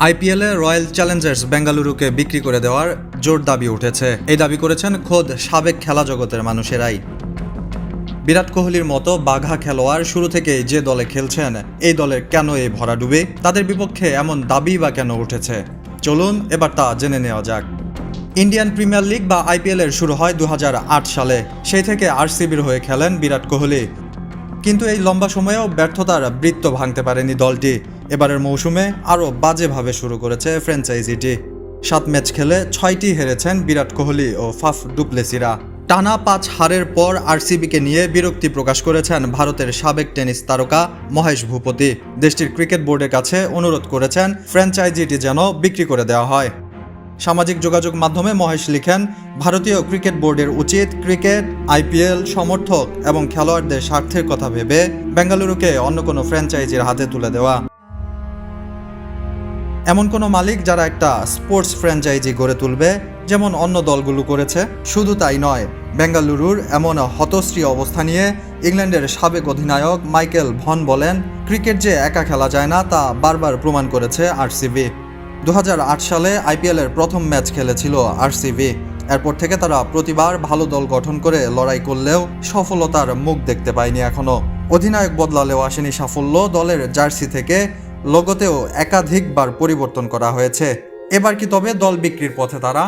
আইপিএলে royal Challengers বেঙ্গালুরুকে বিক্রি করে দেওয়ার জোর দাবি উঠেছে। এই দাবি করেছেন খোদ সাবেক খেলা জগতের মানুষেরাই। বিরাট কোহলির মতো বাঘা খেলোয়াড় শুরু থেকেই যে দলে খেলছেন, এই দলের কেন এই ভরাডুবি, তাদের বিপক্ষে এমন দাবি বা কেন উঠেছে, চলুন এবার তা জেনে নেওয়া যাক। ইন্ডিয়ান প্রিমিয়ার লিগ বা আইপিএল এর শুরু হয় 2008 সালে। সেই থেকে আরসিবির হয়ে খেলেন বিরাট কোহলি। কিন্তু এই লম্বা সময়েও ব্যর্থতার বৃত্ত ভাঙতে পারেনি দলটি। এবারের মৌসুমে আরও বাজেভাবে শুরু করেছে ফ্র্যাঞ্চাইজিটি। 7 ম্যাচ খেলে 6টি হেরেছেন বিরাট কোহলি ও ফাফ ডু প্লেসিরা। টানা 5 হারের পর আরসিবিকে নিয়ে বিরক্তি প্রকাশ করেছেন ভারতের সাবেক টেনিস তারকা মহেশ ভূপতি। দেশটির ক্রিকেট বোর্ডের কাছে অনুরোধ করেছেন ফ্র্যাঞ্চাইজিটি যেন বিক্রি করে দেওয়া হয়। সামাজিক যোগাযোগ মাধ্যমে মহেশ লিখেন, ভারতীয় ক্রিকেট বোর্ডের উচিত ক্রিকেট, আইপিএল, সমর্থক এবং খেলোয়াড়দের স্বার্থের কথা ভেবে বেঙ্গালুরুকে অন্য কোনো ফ্র্যাঞ্চাইজির হাতে তুলে দেওয়া। এমন কোনো মালিক যারা একটা স্পোর্টস ফ্র্যাঞ্চাইজি গড়ে তুলবে, যেমন অন্য দলগুলো করেছে। শুধু তাই নয়, বেঙ্গালুরুর এমন হতশ্রী অবস্থা নিয়ে ইংল্যান্ডের সাবেক অধিনায়ক মাইকেল ভন বলেন, ক্রিকেট যে একা খেলা যায় না তা বারবার প্রমাণ করেছে আরসিবি। 2008 সালে আইপিএলের প্রথম ম্যাচ খেলেছিল আরসিবি। এরপর থেকে তারা প্রতিবার ভালো দল গঠন করে লড়াই করলেও সফলতার মুখ দেখতে পায়নি এখনো। অধিনায়ক বদলালেও আসেনি সাফল্য। দলের জার্সি থেকে লোগোতেও একাধিকবার পরিবর্তন করা হয়েছে। এবার কি তবে দল বিক্রির পথে তারা?